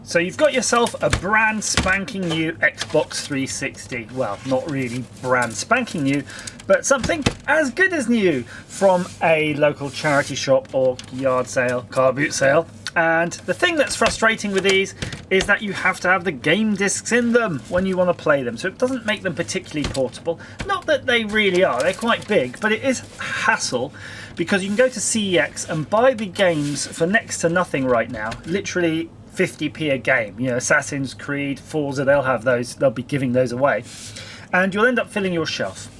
So you've got yourself a brand spanking new Xbox 360. Well, not really brand spanking new, but something as good as new from a local charity shop or yard sale, car boot sale. And the thing that's frustrating with these is that you have to have the game discs in them when you want to play them. So it doesn't make them particularly portable. Not that they really are, they're quite big, but it is hassle because you can go to CEX and buy the games for next to nothing right now. Literally 50p a game. You know, Assassin's Creed, Forza, they'll have those, they'll be giving those away. And you'll end up filling your shelf.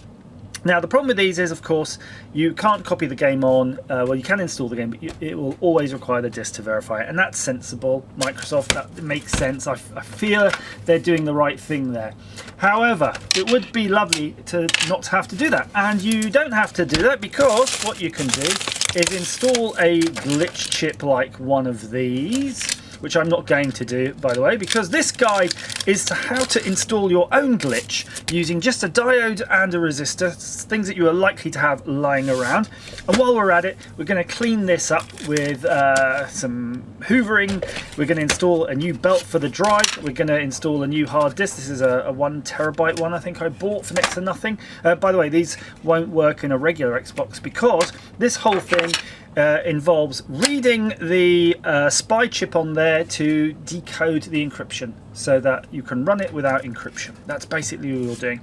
Now the problem with these is, of course, you can't copy the game on, well, you can install the game, but it will always require the disc to verify it, and that's sensible. Microsoft, that makes sense. I feel they're doing the right thing there. However, it would be lovely to not have to do that, and you don't have to do that because what you can do is install a glitch chip like one of these, which I'm not going to do, by the way, because this guide is to how to install your own glitch using just a diode and a resistor, things that you are likely to have lying around. And while we're at it, we're going to clean this up with some hoovering. We're going to install a new belt for the drive. We're going to install a new hard disk. This is a 1 terabyte one I think I bought for next to nothing. By the way, these won't work in a regular Xbox because this whole thing involves reading the spy chip on there to decode the encryption so that you can run it without encryption. That's basically what you're doing.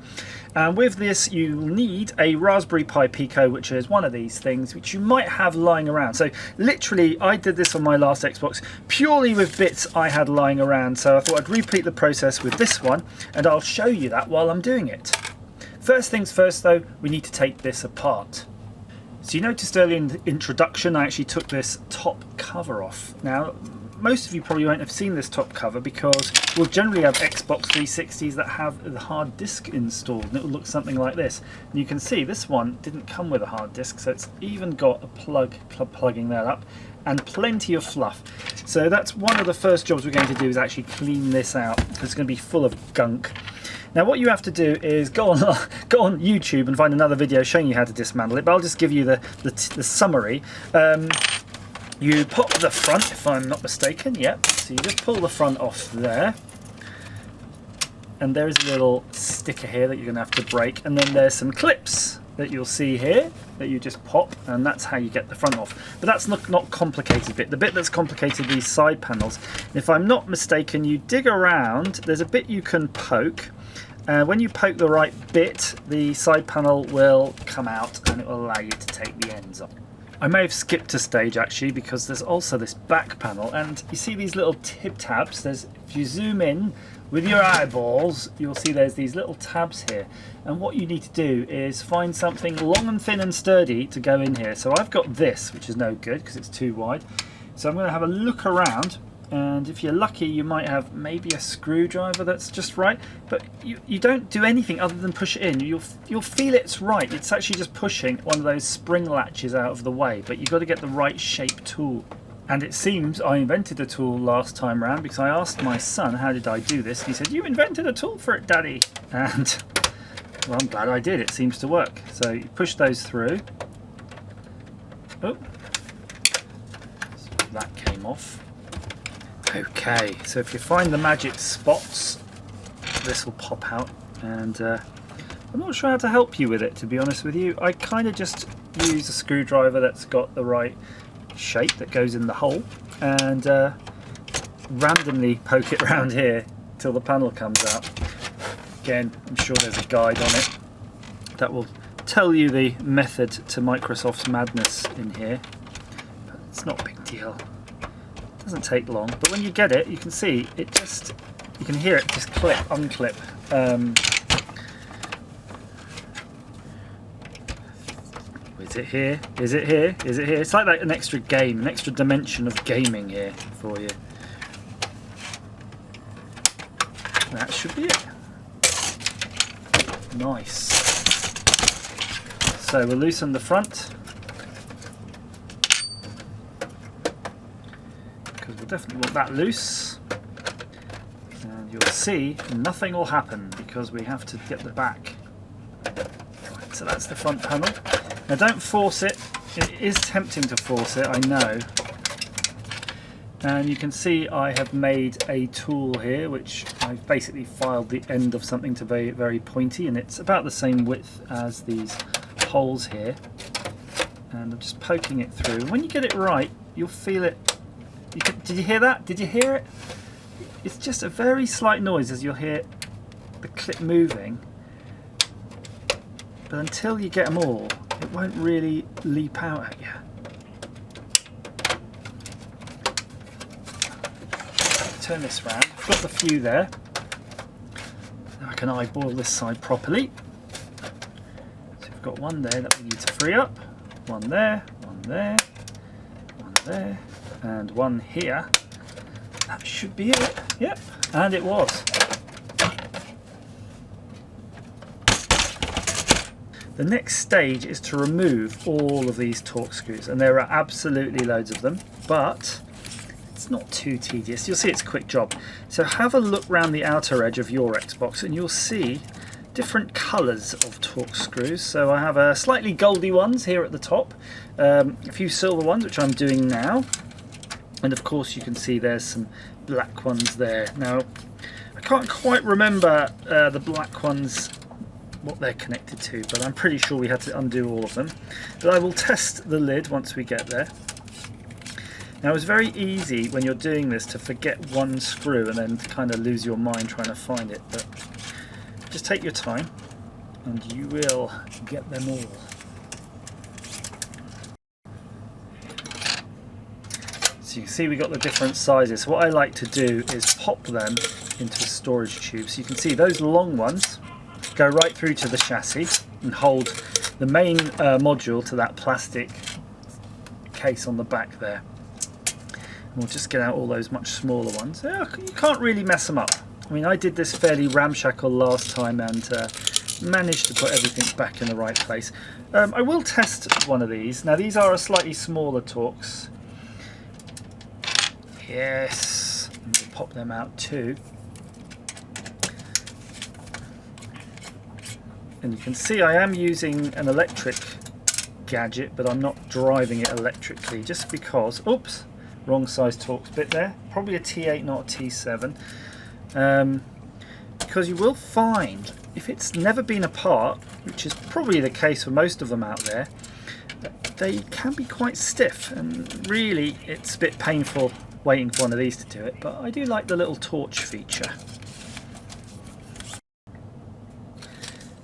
And with this you need a Raspberry Pi Pico, which is one of these things which you might have lying around. So literally I did this on my last Xbox purely with bits I had lying around, so I thought I'd repeat the process with this one and I'll show you that while I'm doing it. First things first though, we need to take this apart. So you noticed earlier in the introduction I actually took this top cover off. Now most of you probably won't have seen this top cover because we'll generally have Xbox 360s that have the hard disk installed, and it will look something like this. And you can see this one didn't come with a hard disk, so it's even got a plug plugging that up and plenty of fluff. So that's one of the first jobs we're going to do, is actually clean this out because it's going to be full of gunk. Now what you have to do is go on YouTube and find another video showing you how to dismantle it, but I'll just give you the summary. You pop the front, if I'm not mistaken, yep, so you just pull the front off there. And there's a little sticker here that you're going to have to break, and then there's some clips that you'll see here that you just pop, and that's how you get the front off. But that's not complicated bit. The bit that's complicated, these side panels. And if I'm not mistaken, you dig around, there's a bit you can poke. When you poke the right bit, the side panel will come out and it will allow you to take the ends off. I may have skipped a stage actually because there's also this back panel, and you see these little tip tabs. If you zoom in with your eyeballs, you'll see there's these little tabs here, and what you need to do is find something long and thin and sturdy to go in here. So I've got this, which is no good because it's too wide. So I'm going to have a look around, and if you're lucky you might have maybe a screwdriver that's just right, but you don't do anything other than push it in. You'll feel it's right. It's actually just pushing one of those spring latches out of the way, but you've got to get the right shape tool. And it seems I invented a tool last time round because I asked my son how did I do this, and he said, "You invented a tool for it, Daddy." And well, I'm glad I did. It seems to work. So you push those through. Oh, so that came off. Okay, so if you find the magic spots, this will pop out, and I'm not sure how to help you with it, to be honest with you. I kind of just use a screwdriver that's got the right shape that goes in the hole, and randomly poke it around here till the panel comes out. Again, I'm sure there's a guide on it that will tell you the method to Microsoft's madness in here, but it's not a big deal. Doesn't take long, but when you get it, you can see it just, you can hear it just clip, unclip. Is it here? Is it here? Is it here? It's like an extra game, an extra dimension of gaming here for you. That should be it. Nice. So we'll loosen the front. We'll definitely want that loose, and you'll see nothing will happen because we have to get the back. Right, so that's the front panel. Now don't force it. It is tempting to force it, I know, And you can see I have made a tool here which I've basically filed the end of something to be very pointy, and it's about the same width as these holes here. And I'm just poking it through. And when you get it right, you'll feel it. Did you hear that? Did you hear it? It's just a very slight noise as you'll hear the clip moving. But until you get them all, it won't really leap out at you. Turn this round. I've got the few there. Now I can eyeball this side properly. So we've got one there that we need to free up. One there, one there, one there, and one here. That should be it. Yep, and it was. The next stage is to remove all of these Torx screws, and there are absolutely loads of them, but it's not too tedious. You'll see it's a quick job. So have a look around the outer edge of your Xbox and you'll see different colours of Torx screws. So I have slightly goldy ones here at the top, a few silver ones which I'm doing now, and of course you can see there's some black ones there. Now I can't quite remember the black ones, what they're connected to, but I'm pretty sure we had to undo all of them. But I will test the lid once we get there. Now it's very easy when you're doing this to forget one screw and then kind of lose your mind trying to find it, but just take your time and you will get them all. So you can see we got the different sizes. So what I like to do is pop them into a storage tube. So you can see those long ones go right through to the chassis and hold the main module to that plastic case on the back there. We'll just get out all those much smaller ones. Yeah, you can't really mess them up. I mean, I did this fairly ramshackle last time and managed to put everything back in the right place. I will test one of these. Now these are a slightly smaller Torx. Yes, and we'll pop them out too. And you can see I am using an electric gadget, but I'm not driving it electrically just because, oops, wrong size Torx bit there, probably a T8 not a T7, because you will find if it's never been apart, which is probably the case for most of them out there, they can be quite stiff, and really it's a bit painful waiting for one of these to do it, but I do like the little torch feature.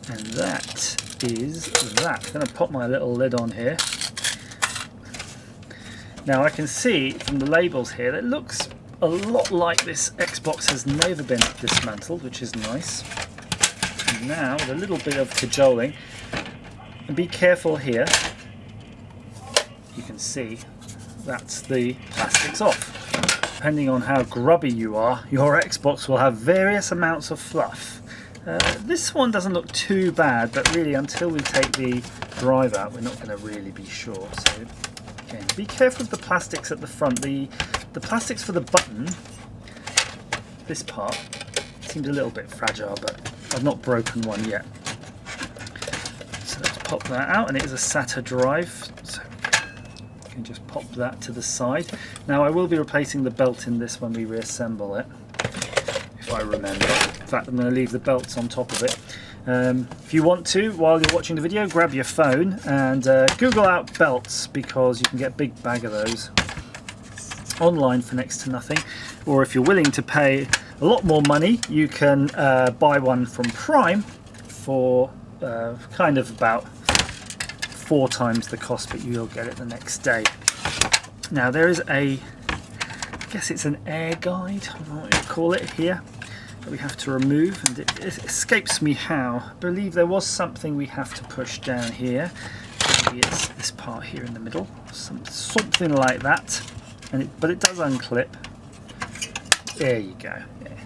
And that is that. I'm going to pop my little lid on here. Now I can see from the labels here that it looks a lot like this Xbox has never been dismantled, which is nice. And now with a little bit of cajoling, and be careful here, you can see that's the plastics off. Depending on how grubby you are, your Xbox will have various amounts of fluff. This one doesn't look too bad, but really until we take the drive out we're not going to really be sure. So again, be careful of the plastics at the front. The plastics for the button, this part, seems a little bit fragile, but I've not broken one yet. So let's pop that out, and it is a SATA drive, so we can just pop that to the side. Now I will be replacing the belt in this when we reassemble it, if I remember. In fact, I'm going to leave the belts on top of it. If you want to, while you're watching the video, grab your phone and Google out belts, because you can get a big bag of those online for next to nothing. Or if you're willing to pay a lot more money, you can buy one from Prime for kind of about 4 times the cost, but you'll get it the next day. Now there is I guess it's an air guide, I don't know what you call it here, that we have to remove, and it escapes me how. I believe there was something we have to push down here. Maybe it's this part here in the middle, something like that. But it does unclip. There you go. Yeah.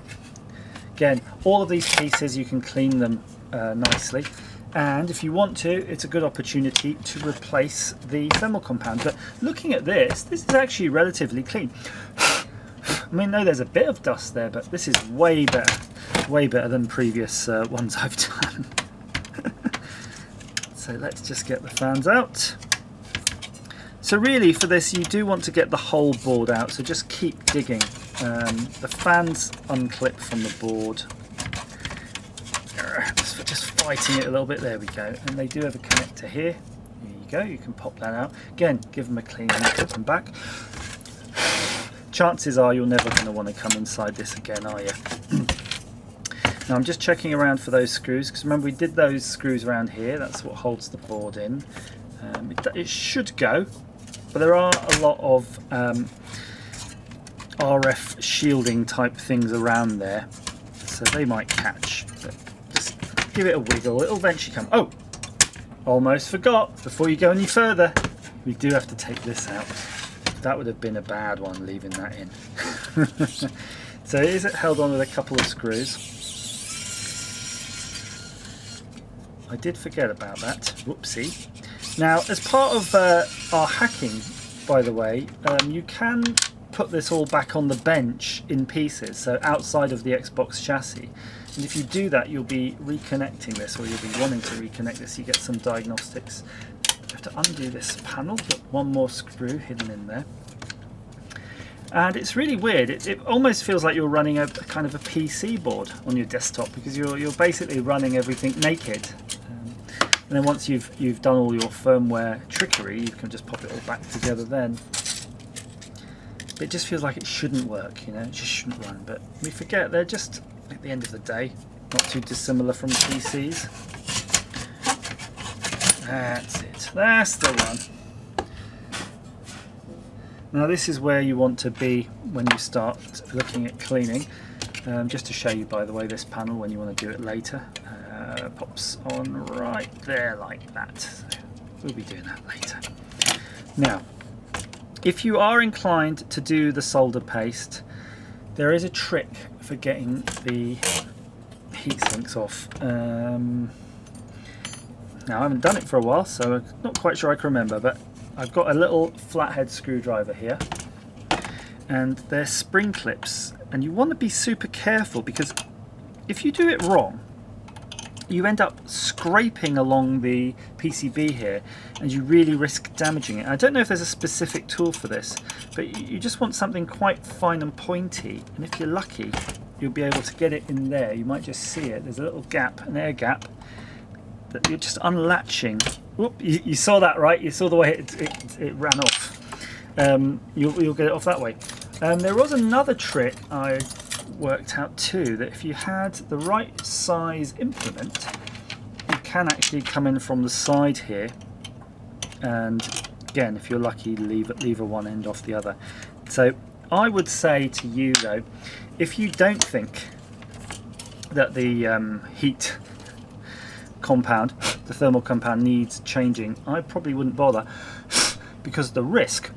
Again, all of these pieces you can clean them nicely, and if you want to, it's a good opportunity to replace the thermal compound. But looking at this is actually relatively clean. I mean, no, there's a bit of dust there, but this is way better than previous ones I've done. So let's just get the fans out. So really for this you do want to get the whole board out, so just keep digging. The fans unclip from the board. Just fighting it a little bit, there we go. And they do have a connector here. Here you go, you can pop that out. Again, give them a clean and put them back. Chances are you're never going to want to come inside this again, are you? Now I'm just checking around for those screws, because remember we did those screws around here, that's what holds the board in. It should go, but there are a lot of RF shielding type things around there, so they might catch. So just give it a wiggle, it'll eventually come. Oh, almost forgot, before you go any further, we do have to take this out. That would have been a bad one, leaving that in. So is it held on with a couple of screws? I did forget about that, whoopsie. Now, as part of our hacking, by the way, you can put this all back on the bench in pieces, so outside of the Xbox chassis. And if you do that, you'll be reconnecting this, or you'll be wanting to reconnect this. You get some diagnostics. You have to undo this panel, got one more screw hidden in there. And it's really weird. It almost feels like you're running a kind of a PC board on your desktop, because you're basically running everything naked. And then once you've done all your firmware trickery, you can just pop it all back together then. It just feels like it shouldn't work, you know, it just shouldn't run. But we forget they're just, at the end of the day, not too dissimilar from PCs. That's it, that's the one. Now this is where you want to be when you start looking at cleaning. Just to show you, by the way, this panel when you want to do it later. Pops on right there like that. So we'll be doing that later. Now, if you are inclined to do the solder paste, there is a trick for getting the heat sinks off. Now I haven't done it for a while, so I'm not quite sure I can remember, but I've got a little flathead screwdriver here, and they're spring clips, and you want to be super careful, because if you do it wrong, you end up scraping along the PCB here, and you really risk damaging it. I don't know if there's a specific tool for this, but you just want something quite fine and pointy, and if you're lucky you'll be able to get it in there. You might just see it, there's a little gap, an air gap, that you're just unlatching. Whoop, you saw that, right? You saw the way it ran off. You'll get it off that way. There was another trick I worked out too, that if you had the right size implement, you can actually come in from the side here, and again, if you're lucky, lever one end off the other. So I would say to you though, if you don't think that the heat compound, the thermal compound, needs changing, I probably wouldn't bother, because the risk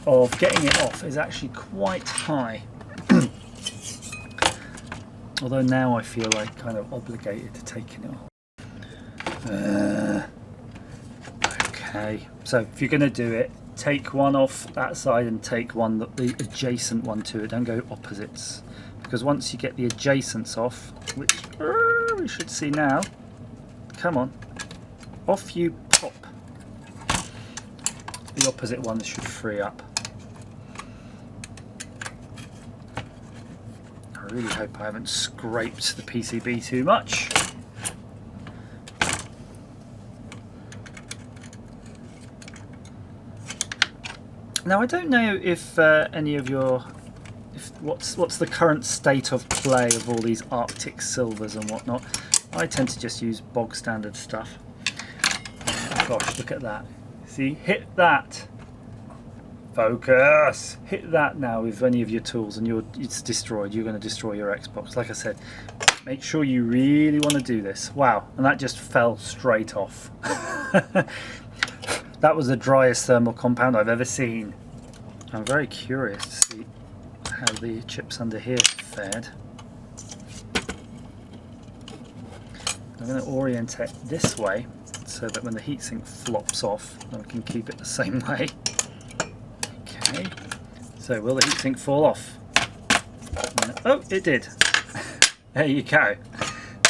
of getting it off is actually quite high. Although now I feel like kind of obligated to taking it off. Okay, so if you're going to do it, take one off that side and take one, the adjacent one to it. Don't go opposites, because once you get the adjacents off, which we should see now, come on, off you pop. The opposite ones should free up. I really hope I haven't scraped the PCB too much. Now I don't know if any of your, what's the current state of play of all these Arctic silvers and whatnot. I tend to just use bog standard stuff. Oh gosh, look at that. See, hit that. Focus! Hit that now with any of your tools and it's destroyed. You're going to destroy your Xbox. Like I said, make sure you really want to do this. Wow, and that just fell straight off. That was the driest thermal compound I've ever seen. I'm very curious to see how the chips under here fared. I'm going to orient it this way so that when the heatsink flops off, I can keep it the same way. Okay, so will the heatsink fall off? Oh, it did. There you go.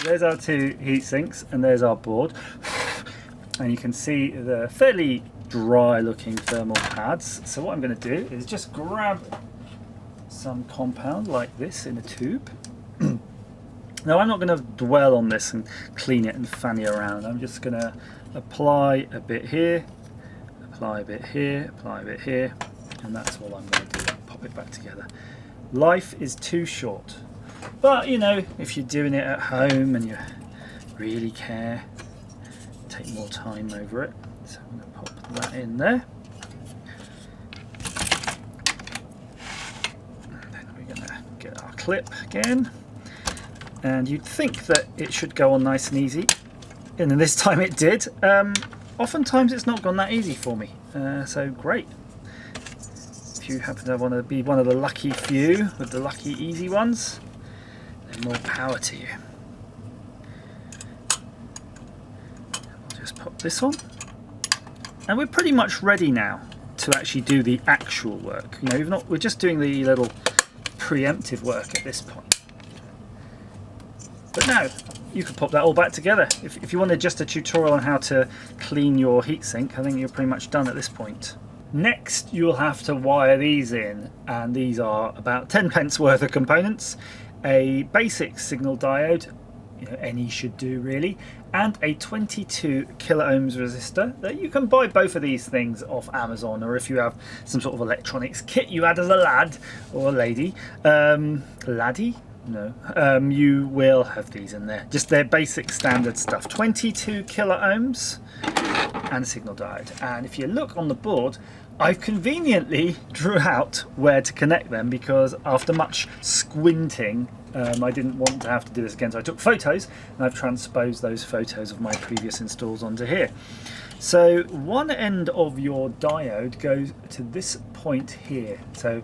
There's our two heatsinks and there's our board. And you can see the fairly dry looking thermal pads. So what I'm going to do is just grab some compound like this in a tube. Now I'm not going to dwell on this and clean it and fanny around. I'm just going to apply a bit here, apply a bit here, apply a bit here, and that's all I'm going to do. Pop it back together. Life is too short. But you know, if you're doing it at home and you really care, take more time over it. So I'm going to pop that in there. And then we're going to get our clip again. And you'd think that it should go on nice and easy. And then this time it did. Oftentimes it's not gone that easy for me. So great. If you happen to want to be one of the lucky few with the lucky easy ones, then more power to you. I'll just pop this on. And we're pretty much ready now to actually do the actual work. You know, we're just doing the little preemptive work at this point. But now you could pop that all back together. If you wanted just a tutorial on how to clean your heatsink, I think you're pretty much done at this point. Next, you'll have to wire these in, and these are about 10 pence worth of components. A basic signal diode, you know, any should do really, and a 22 kilo ohms resistor. That you can buy both of these things off Amazon, or if you have some sort of electronics kit you had as a lad or a lady, laddie. No, you will have these in there. Just their basic standard stuff. 22 kilo ohms and a signal diode. And if you look on the board, I've conveniently drew out where to connect them, because after much squinting, I didn't want to have to do this again. So I took photos and I've transposed those photos of my previous installs onto here. So one end of your diode goes to this point here. So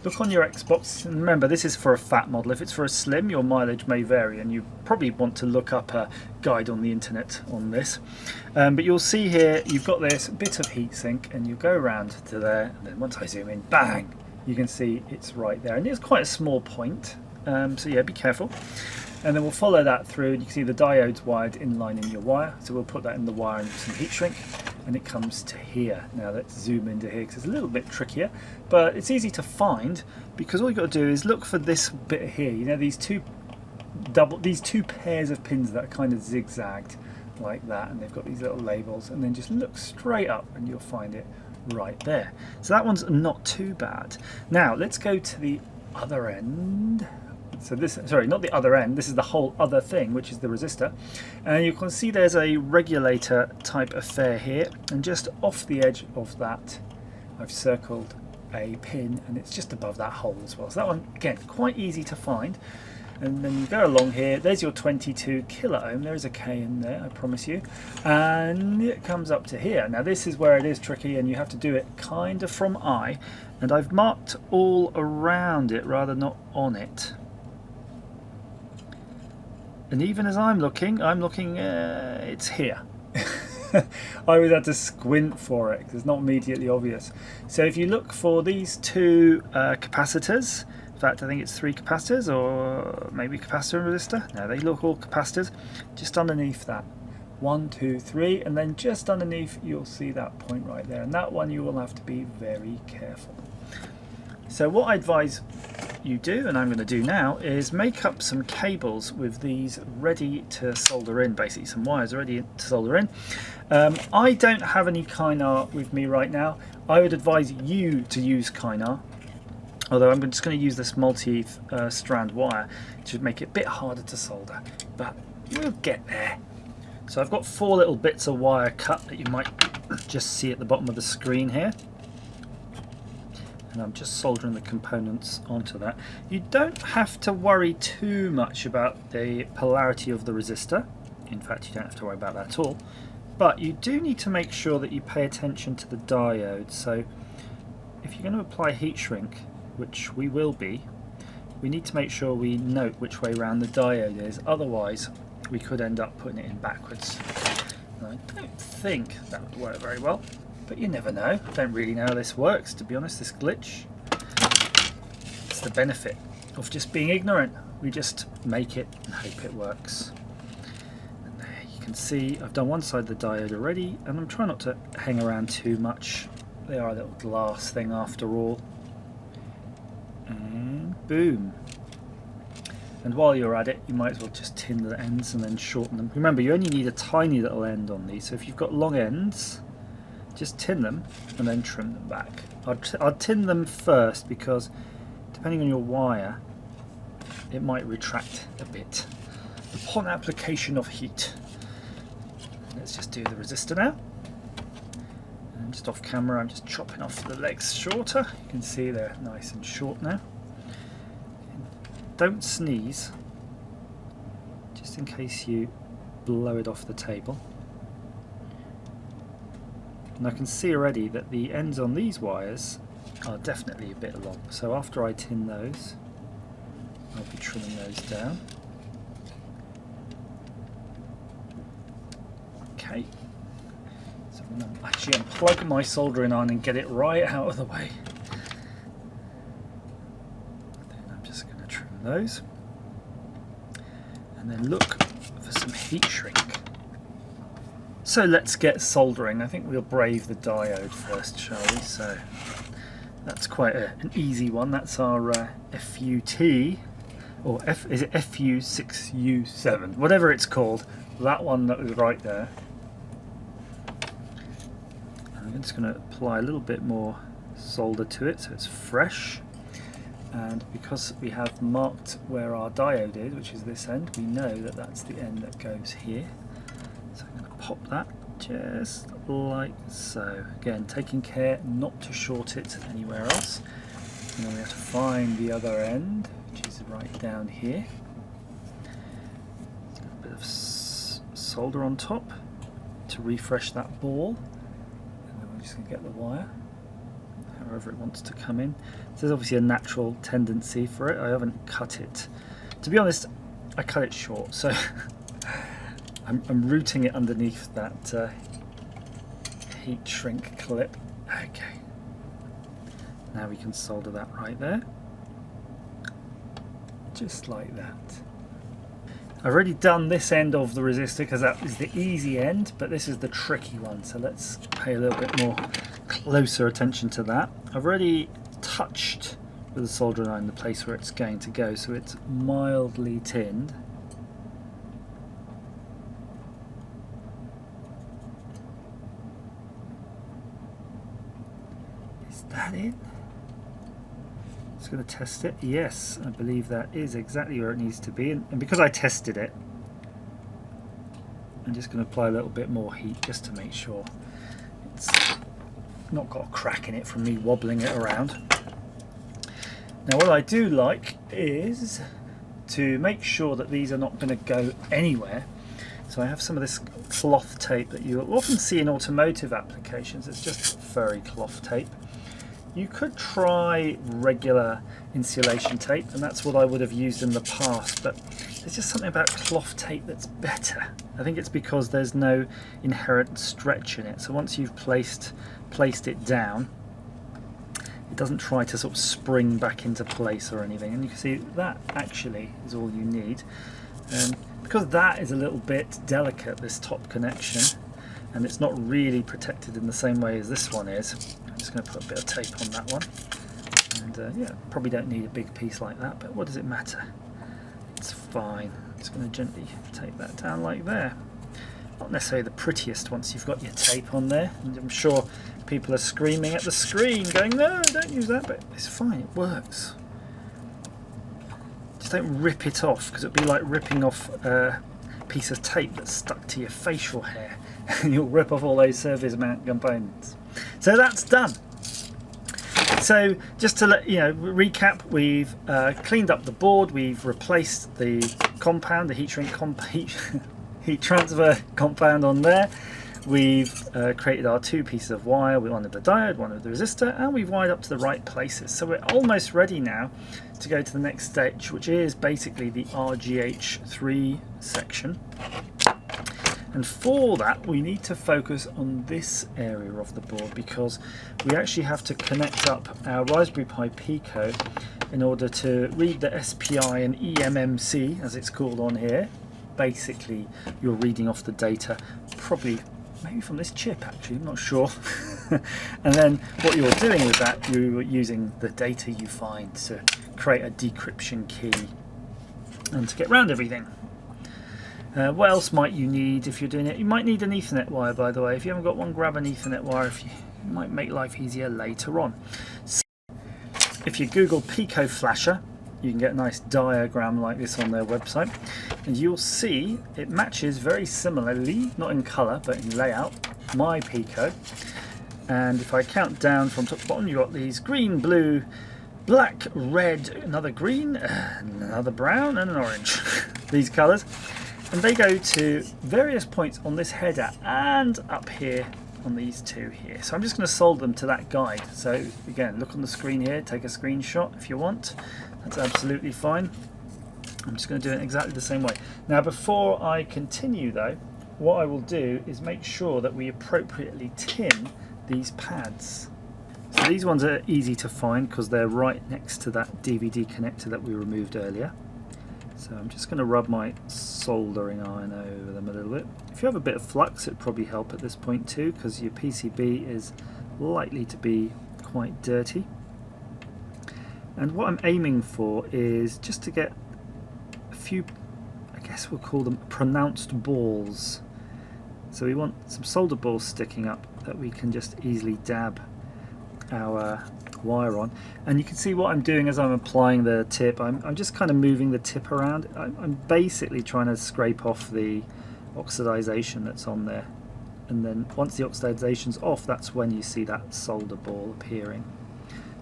look on your Xbox, and remember this is for a fat model. If it's for a slim, your mileage may vary, and you probably want to look up a guide on the internet on this. But you'll see here you've got this bit of heatsink, and you go around to there, and then once I zoom in, bang, you can see it's right there, and it's quite a small point. So yeah, be careful. And then we'll follow that through, and you can see the diode's wired in line in your wire. So we'll put that in the wire and some heat shrink, and it comes to here. Now let's zoom into here because it's a little bit trickier, but it's easy to find, because all you've got to do is look for this bit here. You know, these two pairs of pins that are kind of zigzagged like that, and they've got these little labels, and then just look straight up and you'll find it right there. So that one's not too bad. Now let's go to the other end. So this, sorry, not the other end, this is the whole other thing, which is the resistor. And you can see there's a regulator type affair here, and just off the edge of that I've circled a pin, and it's just above that hole as well. So that one, again, quite easy to find. And then you go along here, there's your 22 kilo ohm, there is a K in there, I promise you, and it comes up to here. Now this is where it is tricky, and you have to do it kind of from eye, and I've marked all around it rather not on it. And even as I'm looking, it's here. I always had to squint for it because it's not immediately obvious. So if you look for these two capacitors, in fact I think it's 3 capacitors, or maybe capacitor and resistor. No, they look all capacitors. Just underneath that, 1, 2, 3, and then just underneath you'll see that point right there. And that one you will have to be very careful. So what I advise you do, and I'm going to do now, is make up some cables with these ready to solder in, basically some wires ready to solder in. I don't have any Kynar with me right now. I would advise you to use Kynar, although I'm just going to use this multi-strand wire to make it a bit harder to solder, but we'll get there. So I've got 4 little bits of wire cut that you might just see at the bottom of the screen here. And I'm just soldering the components onto that. You don't have to worry too much about the polarity of the resistor. In fact, you don't have to worry about that at all. But you do need to make sure that you pay attention to the diode. So if you're going to apply heat shrink, which we will be, we need to make sure we note which way around the diode is. Otherwise, we could end up putting it in backwards. And I don't think that would work very well. But you never know. I don't really know how this works, to be honest, this glitch. It's the benefit of just being ignorant. We just make it and hope it works. And there you can see I've done one side of the diode already, and I'm trying not to hang around too much. They are a little glass thing after all. And boom. And while you're at it, you might as well just tin the ends and then shorten them. Remember, you only need a tiny little end on these, so if you've got long ends, just tin them and then trim them back. I'd tin them first because depending on your wire, it might retract a bit upon application of heat. Let's just do the resistor now. And just off camera, I'm just chopping off the legs shorter. You can see they're nice and short now. Don't sneeze, just in case you blow it off the table. And I can see already that the ends on these wires are definitely a bit long. So after I tin those, I'll be trimming those down. Okay, so I'm going to actually unplug my soldering iron and get it right out of the way. Those, and then look for some heat shrink. So let's get soldering. I think we'll brave the diode first, shall we? So that's quite an easy one. That's our FUT, or is it FU6U7, whatever it's called, that one that was right there. And I'm just going to apply a little bit more solder to it so it's fresh. And because we have marked where our diode is, which is this end, we know that that's the end that goes here. So I'm going to pop that just like so. Again, taking care not to short it anywhere else. And then we have to find the other end, which is right down here. A bit of solder on top to refresh that ball. And then we're just going to get the wire however it wants to come in. So there's obviously a natural tendency for it. I haven't cut it. To be honest, I cut it short, so I'm routing it underneath that heat shrink clip. Okay. Now we can solder that right there. Just like that. I've already done this end of the resistor because that is the easy end, but this is the tricky one, so let's pay a little bit more closer attention to that. I've already touched with the soldering iron the place where it's going to go, so it's mildly tinned. Is that it? Just going to test it. Yes, I believe that is exactly where it needs to be, and because I tested it, I'm just going to apply a little bit more heat just to make sure it's not got a crack in it from me wobbling it around. Now what I do like is to make sure that these are not going to go anywhere. So I have some of this cloth tape that you often see in automotive applications. It's just furry cloth tape. You could try regular insulation tape, and that's what I would have used in the past, but there's just something about cloth tape that's better. I think it's because there's no inherent stretch in it. So once you've placed it down, it doesn't try to sort of spring back into place or anything. And you can see that actually is all you need. Because that is a little bit delicate, this top connection, and it's not really protected in the same way as this one is. I'm just going to put a bit of tape on that one. And yeah, probably don't need a big piece like that, but what does it matter? It's fine. I'm just going to gently take that down like there. Not necessarily the prettiest once you've got your tape on there, and I'm sure people are screaming at the screen going, no, don't use that, but it's fine, it works. Just don't rip it off, because it'd be like ripping off a piece of tape that's stuck to your facial hair, and you'll rip off all those surface mount components. So that's done. So just to let you know, recap, we've cleaned up the board, we've replaced the compound, the heat transfer compound on there. We've created our two pieces of wire, one of the diode, one of the resistor, and we've wired up to the right places. So we're almost ready now to go to the next stage, which is basically the RGH3 section. And for that, we need to focus on this area of the board, because we actually have to connect up our Raspberry Pi Pico in order to read the SPI and eMMC, as it's called on here. basically you're reading off the data, probably maybe from this chip actually, I'm not sure. And then what you're doing with that, you're using the data you find to create a decryption key and to get around everything. What else might you need if you're doing it? You might need an Ethernet wire, by the way. If you haven't got one, grab an Ethernet wire. It might make life easier later on. So if you Google Pico flasher, you can get a nice diagram like this on their website, and you'll see it matches very similarly, not in colour but in layout, my Pico. And if I count down from top to bottom, you've got these green, blue, black, red, another green, another brown and an orange. These colours. And they go to various points on this header and up here on these two here. So I'm just going to solder them to that guide. So again, look on the screen here, take a screenshot if you want. That's absolutely fine. I'm just going to do it exactly the same way. Now before I continue though, what I will do is make sure that we appropriately tin these pads. So these ones are easy to find because they're right next to that DVD connector that we removed earlier. So I'm just going to rub my soldering iron over them a little bit. If you have a bit of flux, it'd probably help at this point too, because your PCB is likely to be quite dirty. And what I'm aiming for is just to get a few, I guess we'll call them pronounced balls. So we want some solder balls sticking up that we can just easily dab our wire on. And you can see what I'm doing as I'm applying the tip. I'm just kind of moving the tip around. I'm basically trying to scrape off the oxidization that's on there. And then once the oxidation's off, that's when you see that solder ball appearing.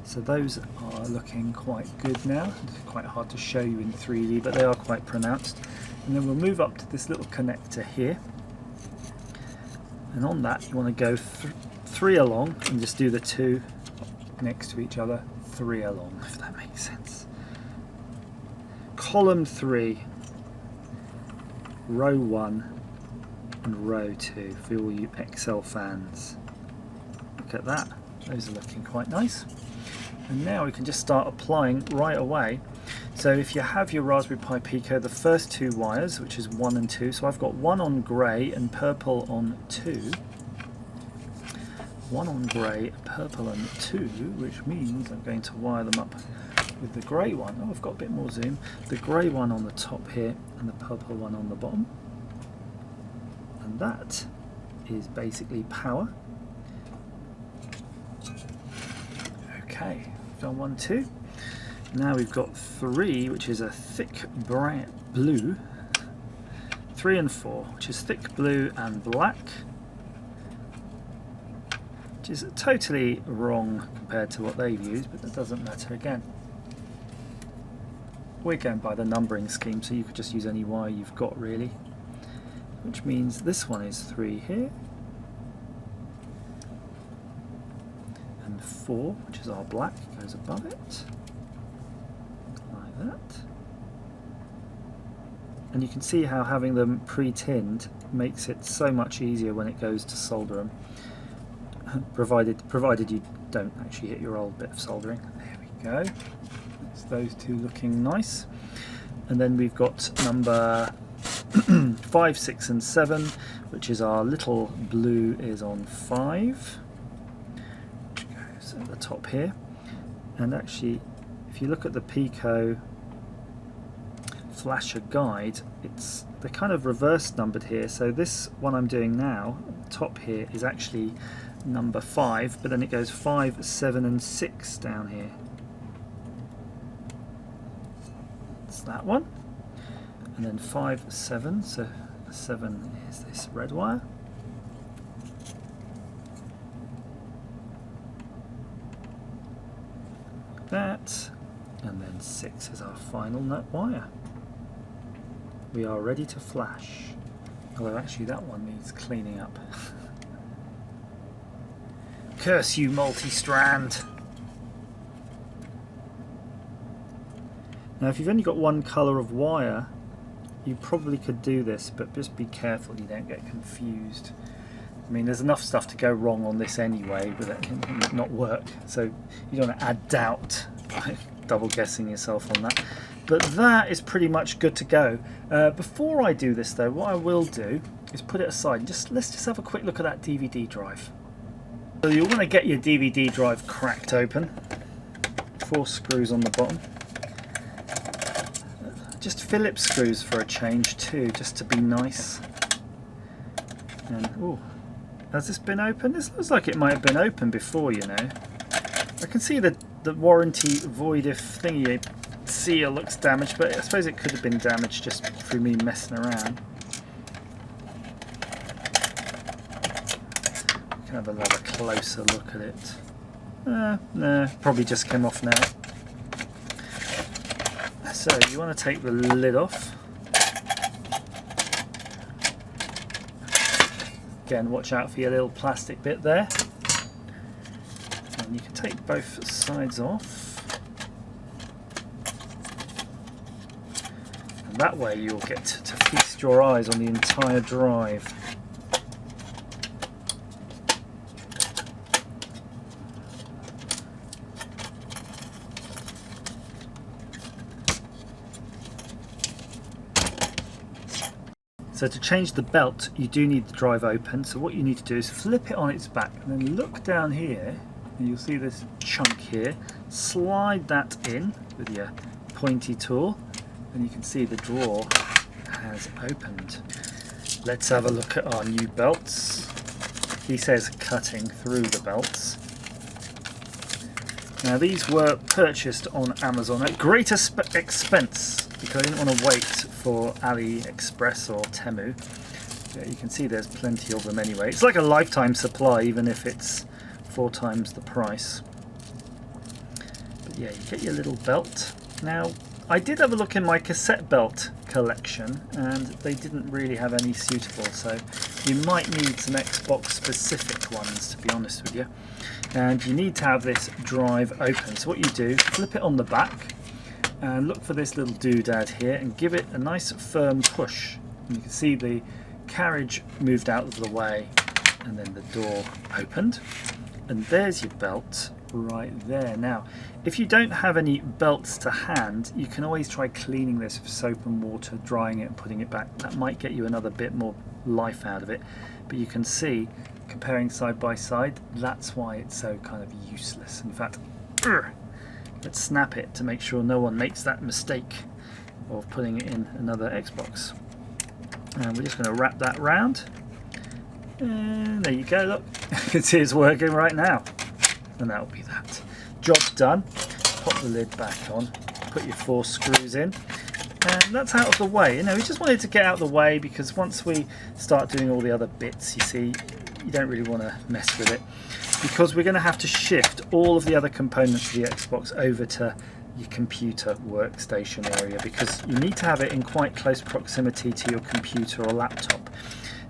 So those are looking quite good now. It's quite hard to show you in 3D, but they are quite pronounced. And then we'll move up to this little connector here. And on that, you want to go 3 along and just do the 2 next to each other, 3 along, if that makes sense. Column 3, row 1 and row 2 for all you Excel fans. Look at that, those are looking quite nice. And now we can just start applying right away. So if you have your Raspberry Pi Pico, the first 2 wires, which is 1 and 2, so I've got 1 on grey and purple on 2. 1 on grey, purple on 2, which means I'm going to wire them up with the grey one. Oh, I've got a bit more zoom. The grey one on the top here and the purple one on the bottom. And that is basically power. Okay, done 1, 2. Now we've got 3, which is a thick bright blue. 3 and 4, which is thick blue and black. Which is totally wrong compared to what they've used, but that doesn't matter again. We're going by the numbering scheme, so you could just use any wire you've got really. Which means this one is 3 here. And 4, which is our black, goes above it. Like that. And you can see how having them pre-tinned makes it so much easier when it goes to solder them. Provided you don't actually hit your old bit of soldering. There we go. That's those 2 looking nice. And then we've got number 5, 6 and 7, which is our little blue is on 5, which goes at the top here. And actually, if you look at the Pico flasher guide, they're kind of reverse numbered here. So this one I'm doing now, top here, is actually number 5, but then it goes 5, 7 and 6 down here. It's that one. And then 5, 7, so 7 is this red wire. Like that. And then 6 is our final nut wire. We are ready to flash. Although actually that one needs cleaning up. Curse you, multi-strand! Now if you've only got one colour of wire, you probably could do this, but just be careful you don't get confused. I mean, there's enough stuff to go wrong on this anyway with it not work, so you don't want to add doubt by double guessing yourself on that. But that is pretty much good to go. Before I do this though, what I will do is put it aside and let's just have a quick look at that DVD drive. So you'll want to get your DVD drive cracked open. 4 screws on the bottom. Just Phillips screws for a change too, just to be nice. And oh, has this been open? This looks like it might have been open before, you know. I can see the warranty void if thingy seal looks damaged, but I suppose it could have been damaged just through me messing around. We can have another closer look at it. No, probably just came off now. So you want to take the lid off. Again, watch out for your little plastic bit there. And you can take both sides off. And that way you'll get to feast your eyes on the entire drive. So to change the belt, you do need the drive open. So what you need to do is flip it on its back and then look down here and you'll see this chunk here. Slide that in with your pointy tool and you can see the drawer has opened. Let's have a look at our new belts. He says cutting through the belts. Now these were purchased on Amazon at great expense because I didn't want to wait for AliExpress or Temu. Yeah, you can see there's plenty of them anyway. It's like a lifetime supply even if it's 4 times the price. But yeah, you get your little belt. Now I did have a look in my cassette belt collection and they didn't really have any suitable, so you might need some Xbox specific ones to be honest with you. And you need to have this drive open. So what you do, flip it on the back and look for this little doodad here and give it a nice firm push. And you can see the carriage moved out of the way and then the door opened. And there's your belt right there. Now, if you don't have any belts to hand, you can always try cleaning this with soap and water, drying it and putting it back. That might get you another bit more life out of it. But you can see, comparing side by side, that's why it's so kind of useless. In fact, let's snap it to make sure no one makes that mistake of putting it in another Xbox. And we're just going to wrap that round. And there you go, look. You can see it's working right now. And that'll be that. Job done. Pop the lid back on. Put your 4 screws in. And that's out of the way. You know, we just wanted to get out of the way because once we start doing all the other bits, you see, you don't really want to mess with it. Because we're going to have to shift all of the other components of the Xbox over to your computer workstation area because you need to have it in quite close proximity to your computer or laptop.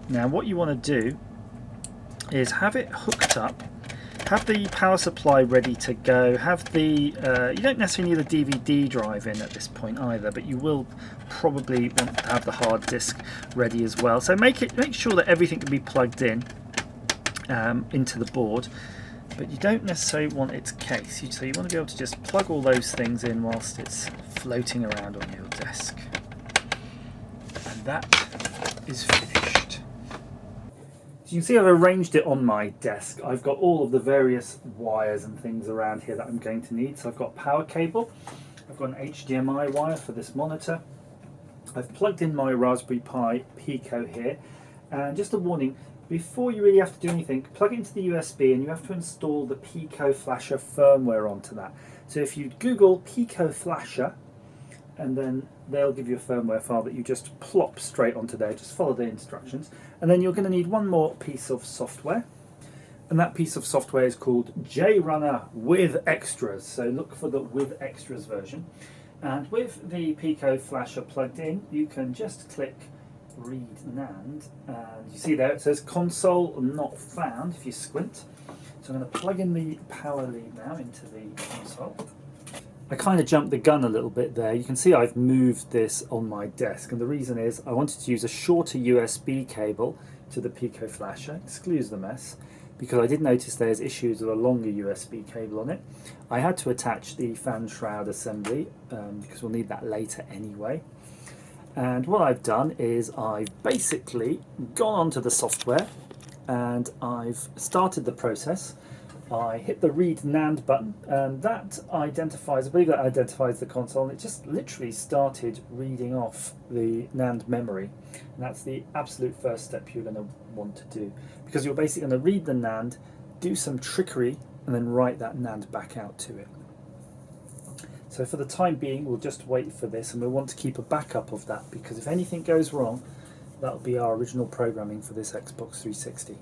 Now what you want to do is have it hooked up, have the power supply ready to go, have the, you don't necessarily need a DVD drive in at this point either, but you will probably want to have the hard disk ready as well. So make sure that everything can be plugged in into the board, but you don't necessarily want its case, so you want to be able to just plug all those things in whilst it's floating around on your desk. And that is finished. So you can see I've arranged it on my desk. I've got all of the various wires and things around here that I'm going to need. So I've got power cable, I've got an HDMI wire for this monitor, I've plugged in my Raspberry Pi Pico here, and just a warning, before you really have to do anything, plug it into the USB and you have to install the Pico Flasher firmware onto that. So if you Google Pico Flasher, and then they'll give you a firmware file that you just plop straight onto there, just follow the instructions. And then you're going to need one more piece of software, and that piece of software is called JRunner with extras. So look for the with extras version. And with the Pico Flasher plugged in, you can just click read NAND, and you see there it says console not found if you squint. So I'm going to plug in the power lead now into the console. I kind of jumped the gun a little bit there. You can see I've moved this on my desk, and the reason is I wanted to use a shorter USB cable to the Pico Flasher, excuse the mess, because I did notice there's issues with a longer USB cable on it. I had to attach the fan shroud assembly because we'll need that later anyway. And what I've done is I've basically gone onto the software and I've started the process. I hit the read NAND button and that identifies, I believe that identifies the console, and it just literally started reading off the NAND memory. And that's the absolute first step you're going to want to do, because you're basically going to read the NAND, do some trickery, and then write that NAND back out to it. So for the time being, we'll just wait for this, and we'll want to keep a backup of that, because if anything goes wrong, that'll be our original programming for this Xbox 360.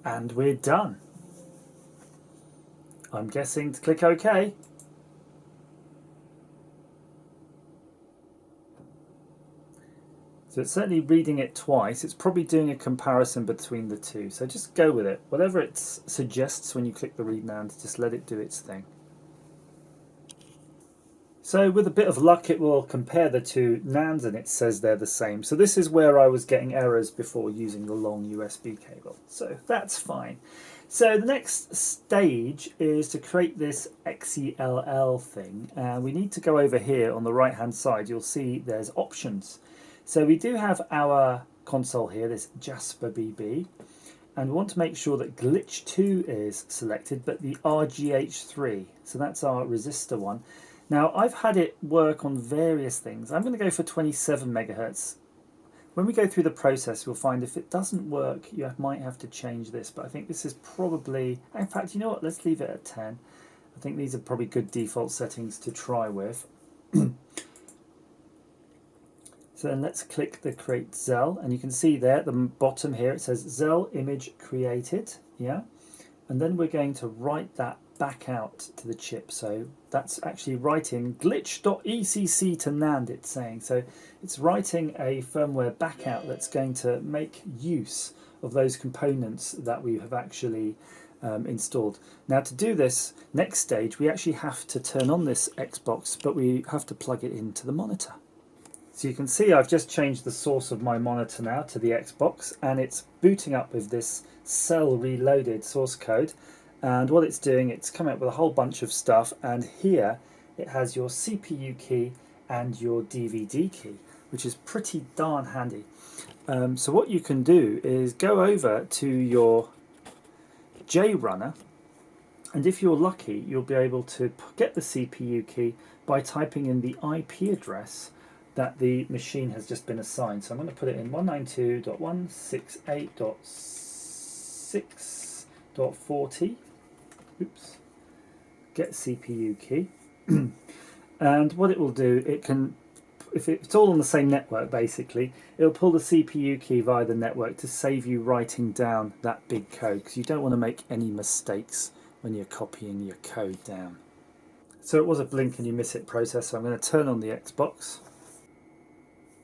And we're done. I'm guessing to click OK. So it's certainly reading it twice. It's probably doing a comparison between the two. So just go with it. Whatever it suggests when you click the read NAND, just let it do its thing. So with a bit of luck, it will compare the two NANDs and it says they're the same. So this is where I was getting errors before using the long USB cable. So that's fine. So the next stage is to create this XELL thing. We need to go over here on the right hand side. You'll see there's options. So we do have our console here, this Jasper BB. And we want to make sure that glitch 2 is selected, but the RGH3. So that's our resistor one. Now, I've had it work on various things. I'm going to go for 27 megahertz. When we go through the process, we'll find if it doesn't work, you might have to change this. But I think this is probably... In fact, you know what? Let's leave it at 10. I think these are probably good default settings to try with. So then let's click the Create Zell. And you can see there at the bottom here, it says Zell image created. Yeah. And then we're going to write that back out to the chip. So that's actually writing glitch.ecc to NAND, it's saying. So it's writing a firmware back out that's going to make use of those components that we have actually installed. Now to do this next stage, we actually have to turn on this Xbox, but we have to plug it into the monitor. So you can see I've just changed the source of my monitor now to the Xbox, and it's booting up with this cell reloaded source code. And what it's doing, it's coming up with a whole bunch of stuff, and here it has your CPU key and your DVD key, which is pretty darn handy. So what you can do is go over to your JRunner, and if you're lucky, you'll be able to get the CPU key by typing in the IP address that the machine has just been assigned. So I'm going to put it in 192.168.6.40. Oops. Get CPU key. And what it will do, it can, if it's all on the same network basically, it'll pull the CPU key via the network to save you writing down that big code, because you don't want to make any mistakes when you're copying your code down. So it was a blink and you miss it process, so I'm going to turn on the Xbox.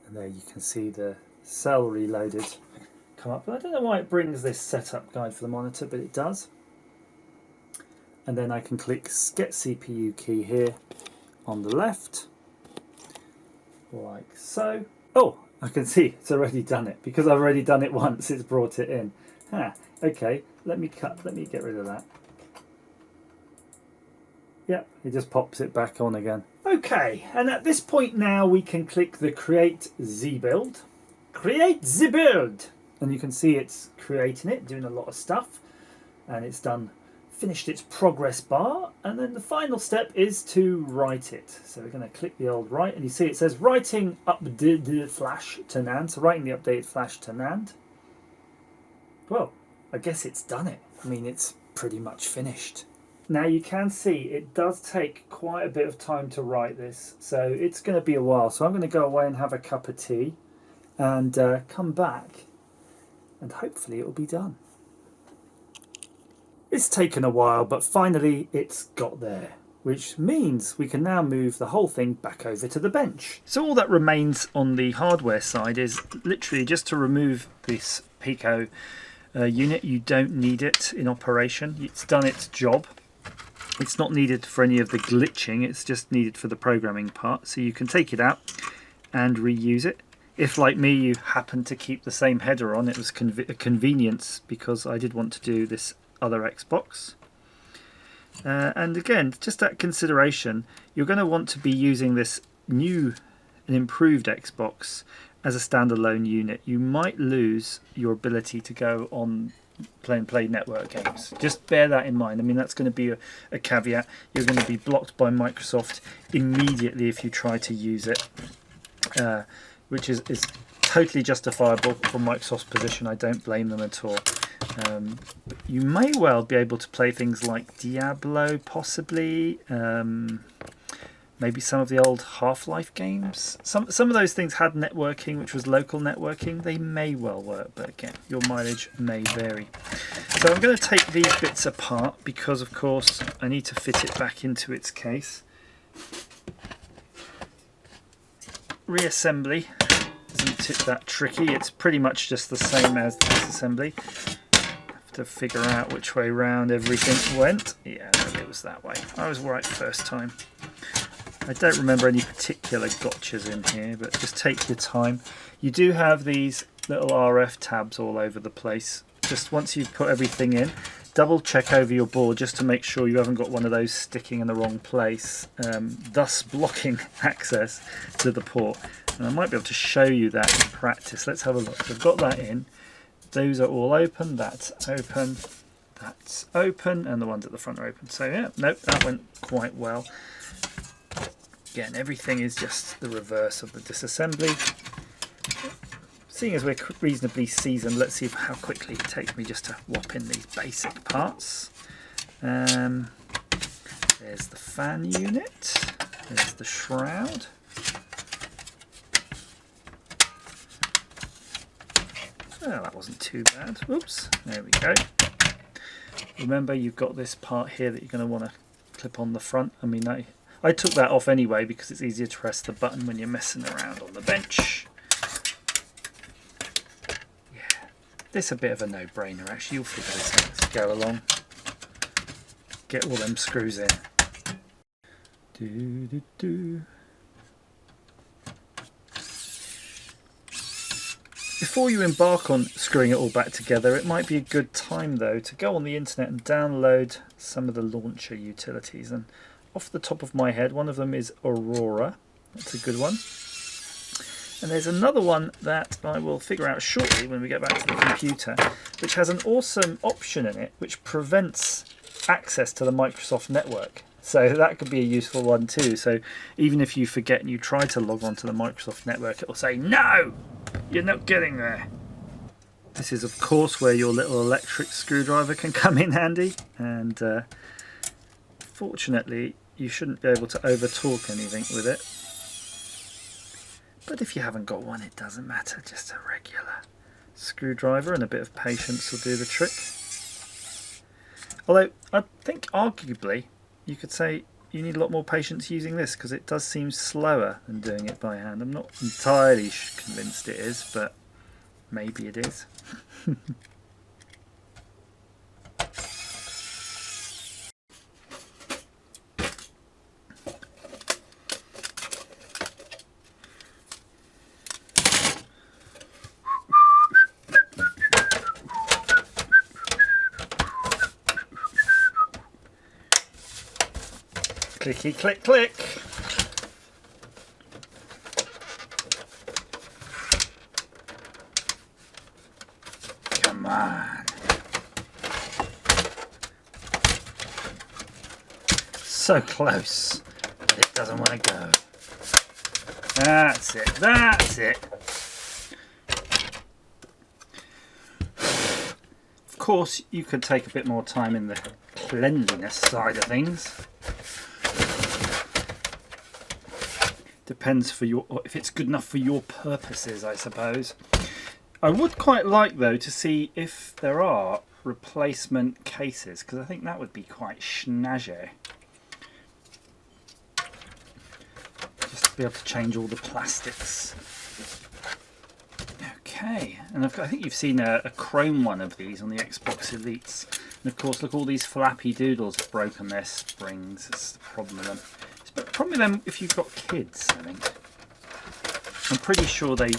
And there you can see the cell reloaded come up. But I don't know why it brings this setup guide for the monitor, but it does. And then I can click Get CPU Key here on the left, like so. Oh, I can see it's already done it. Because I've already done it once, it's brought it in. Okay, let me get rid of that. Yep, it just pops it back on again. Okay, and at this point now we can click the Create Z Build. Create Z Build! And you can see it's creating it, doing a lot of stuff. And it's finished its progress bar. And then the final step is to write it. So we're going to click the old write, and you see it says writing updated flash to NAND. So writing the updated flash to NAND. Well, I guess it's done it. I mean, it's pretty much finished. Now you can see it does take quite a bit of time to write this, so it's going to be a while. So I'm going to go away and have a cup of tea and come back, and hopefully it will be done. It's taken a while, but finally it's got there, which means we can now move the whole thing back over to the bench. So all that remains on the hardware side is literally just to remove this Pico unit. You don't need it in operation. It's done its job. It's not needed for any of the glitching, it's just needed for the programming part. So you can take it out and reuse it. If, like me, you happen to keep the same header on, it was a convenience because I did want to do this other Xbox. And again, just that consideration, you're going to want to be using this new and improved Xbox as a standalone unit. You might lose your ability to go on play network games. Just bear that in mind. I mean, that's going to be a caveat. You're going to be blocked by Microsoft immediately if you try to use it, which is totally justifiable from Microsoft's position. I don't blame them at all. You may well be able to play things like Diablo, possibly. Maybe some of the old Half-Life games. Some of those things had networking, which was local networking. They may well work, but again, your mileage may vary. So I'm going to take these bits apart because, of course, I need to fit it back into its case. Reassembly isn't that tricky. It's pretty much just the same as disassembly. Have to figure out which way round everything went. Yeah, no, it was that way. I was right first time. I don't remember any particular gotchas in here, but just take your time. You do have these little RF tabs all over the place. Just once you've put everything in, double check over your board just to make sure you haven't got one of those sticking in the wrong place, thus blocking access to the port. And I might be able to show you that in practice. Let's have a look. So I've got that in. Those are all open. That's open. That's open. And the ones at the front are open. So yeah, nope, that went quite well. Again, everything is just the reverse of the disassembly. Seeing as we're reasonably seasoned, let's see how quickly it takes me just to whop in these basic parts. There's the fan unit. There's the shroud. Well, that wasn't too bad. Oops, there we go. Remember, you've got this part here that you're going to want to clip on the front. I mean, I took that off anyway because it's easier to press the button when you're messing around on the bench. Yeah, this is a bit of a no-brainer actually. You'll figure this out as you go along. Get all them screws in. Before you embark on screwing it all back together, it might be a good time though to go on the internet and download some of the launcher utilities. And off the top of my head, one of them is Aurora. That's a good one. And there's another one that I will figure out shortly when we get back to the computer, which has an awesome option in it which prevents access to the Microsoft network. So that could be a useful one too. So even if you forget and you try to log on to the Microsoft network, it will say, no, you're not getting there. This is of course where your little electric screwdriver can come in handy. And fortunately, you shouldn't be able to over-torque anything with it. But if you haven't got one, it doesn't matter. Just a regular screwdriver and a bit of patience will do the trick. Although, I think arguably, you could say you need a lot more patience using this because it does seem slower than doing it by hand. I'm not entirely convinced it is, but maybe it is. Clicky click click. Come on. So close, but it doesn't want to go. That's it, that's it. Of course, you could take a bit more time in the cleanliness side of things. Depends if it's good enough for your purposes, I suppose. I would quite like though to see if there are replacement cases, because I think that would be quite snazzy. Just to be able to change all the plastics. Okay, and I think you've seen a chrome one of these on the Xbox Elites. And of course, look, all these flappy doodles have broken their springs. That's the problem with them. It's the problem with them if you've got kids, I think. I'm pretty sure they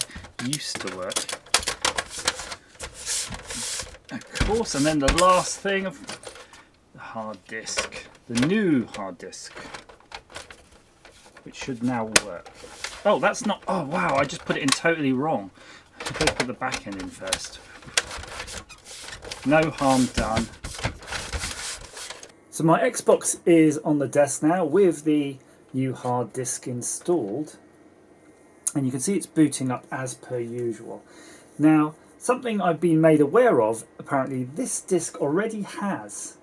used to work. Of course, and then the last thing of the hard disk. The new hard disk. Which should now work. Oh, that's not... Oh, wow, I just put it in totally wrong. I should put the back end in first. No harm done. So my Xbox is on the desk now with the new hard disk installed. And you can see it's booting up as per usual. Now, something I've been made aware of, apparently this disk already has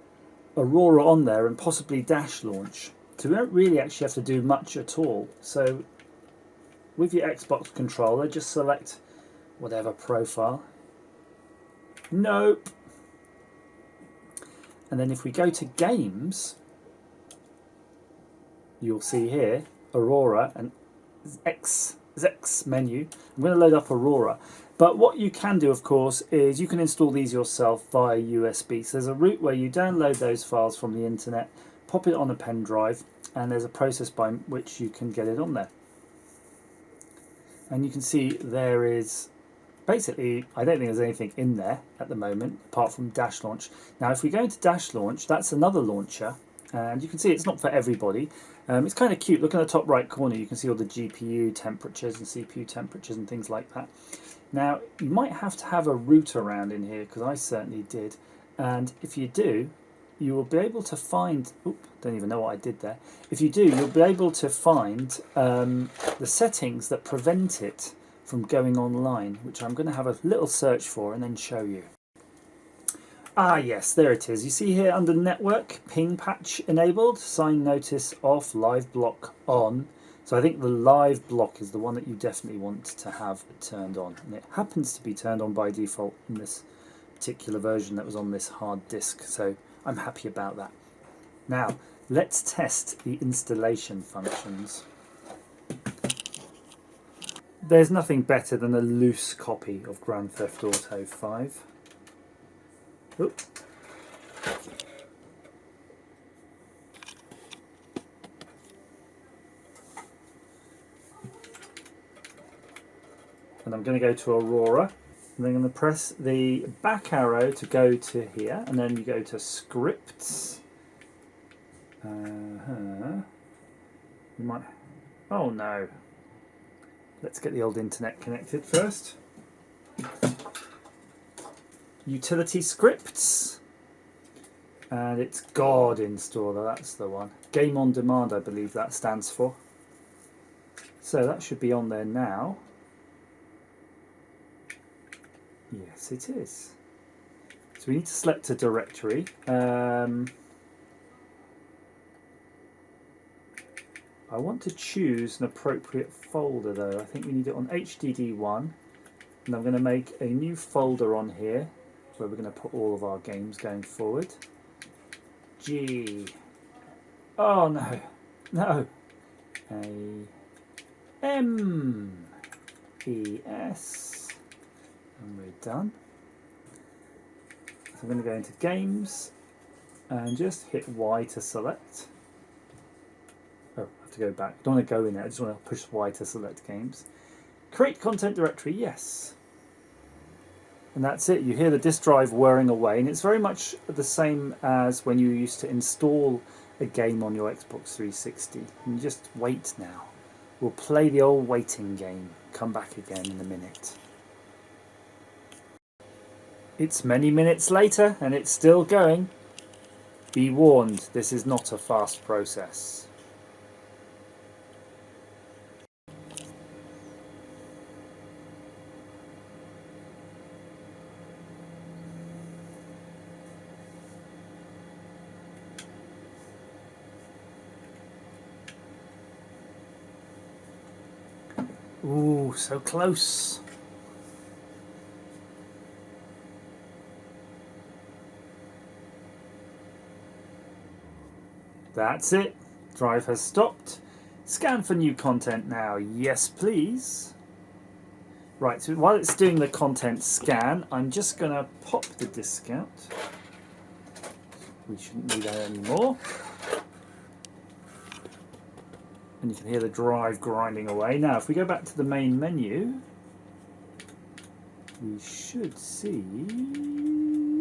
Aurora on there and possibly Dash Launch. So we don't really actually have to do much at all. So with your Xbox controller, just select whatever profile. Nope. And then if we go to games, you'll see here Aurora and X menu. I'm going to load up Aurora. But what you can do, of course, is you can install these yourself via USB. So there's a route where you download those files from the internet, pop it on a pen drive, and there's a process by which you can get it on there. And you can see there is basically, I don't think there's anything in there at the moment apart from Dash Launch. Now if we go into Dash Launch, that's another launcher, and you can see it's not for everybody. It's kind of cute. Look in the top right corner, you can see all the GPU temperatures and CPU temperatures and things like that. Now you might have to have a root around in here, because I certainly did, and if you do, you will be able to find, don't even know what I did there. If you do, you'll be able to find the settings that prevent it from going online, which I'm going to have a little search for and then show you. Ah yes, there it is. You see here under network, ping patch enabled, sign notice off, live block on. So I think the live block is the one that you definitely want to have turned on. And it happens to be turned on by default in this particular version that was on this hard disk. So I'm happy about that. Now, let's test the installation functions. There's nothing better than a loose copy of Grand Theft Auto 5. Oop. And I'm going to go to Aurora. And I'm going to press the back arrow to go to here, and then you go to scripts. You might. Oh no. Let's get the old internet connected first. Utility scripts. And it's God Installer, that's the one. Game on Demand, I believe that stands for. So that should be on there now. Yes, it is. So we need to select a directory. I want to choose an appropriate folder though. I think we need it on HDD1. And I'm going to make a new folder on here where we're going to put all of our games going forward. G. Oh no. No. A. M. E. S. And we're done. So I'm going to go into games and just hit Y to select. Oh, I have to go back. I don't want to go in there, I just want to push Y to select games. Create content directory, yes. And that's it. You hear the disk drive whirring away, and it's very much the same as when you used to install a game on your Xbox 360. And you just wait now. We'll play the old waiting game. Come back again in a minute. It's many minutes later and it's still going. Be warned, this is not a fast process. Ooh, so close. That's it. Drive has stopped. Scan for new content now. Yes, please. Right, so while it's doing the content scan, I'm just going to pop the disk out. We shouldn't need that anymore. And you can hear the drive grinding away. Now, if we go back to the main menu, we should see...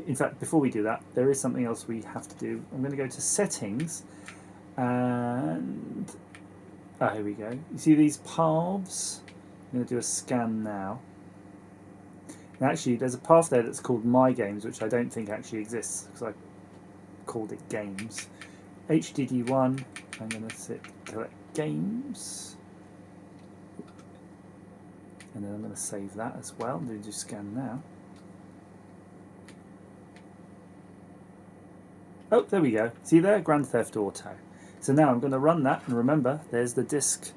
In fact, before we do that, there is something else we have to do. I'm going to go to Settings, and... Oh, here we go. You see these paths? I'm going to do a scan now. And actually, there's a path there that's called My Games, which I don't think actually exists, because I called it Games. HDD1, I'm going to select Games. And then I'm going to save that as well. I'm going to do scan now. Oh, there we go. See there? Grand Theft Auto. So now I'm going to run that, and remember, there's the disc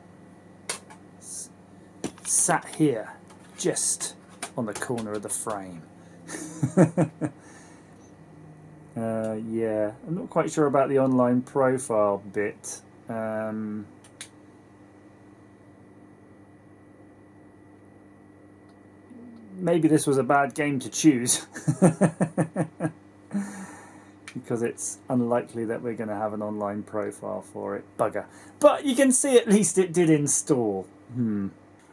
sat here, just on the corner of the frame. Yeah, I'm not quite sure about the online profile bit. Maybe this was a bad game to choose. Because it's unlikely that we're going to have an online profile for it. Bugger. But you can see at least it did install.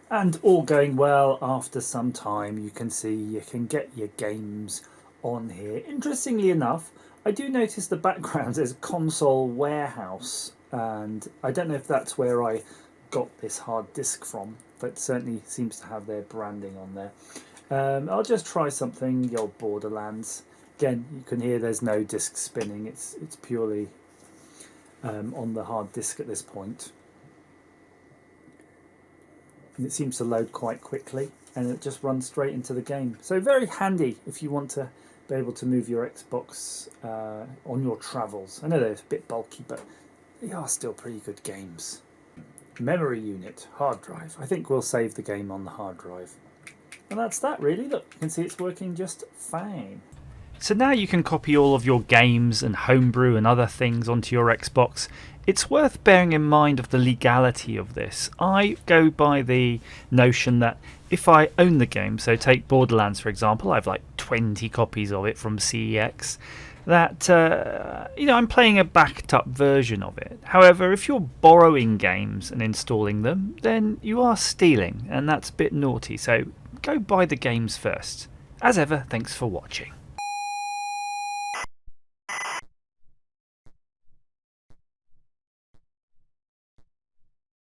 And all going well, after some time you can see you can get your games on here. Interestingly enough, I do notice the background says Console Warehouse, and I don't know if that's where I got this hard disk from, but it certainly seems to have their branding on there. I'll just try something, the old Borderlands. Again, you can hear there's no disk spinning, it's purely on the hard disk at this point. And it seems to load quite quickly, and it just runs straight into the game. So very handy if you want to be able to move your Xbox on your travels. I know they're a bit bulky, but they are still pretty good games. Memory unit, hard drive. I think we'll save the game on the hard drive. And that's that really. Look, you can see it's working just fine. So now you can copy all of your games and homebrew and other things onto your Xbox. It's worth bearing in mind of the legality of this. I go by the notion that if I own the game, so take Borderlands for example, I have like 20 copies of it from CEX, that I'm playing a backed up version of it. However, if you're borrowing games and installing them, then you are stealing, and that's a bit naughty, so go buy the games first. As ever, thanks for watching.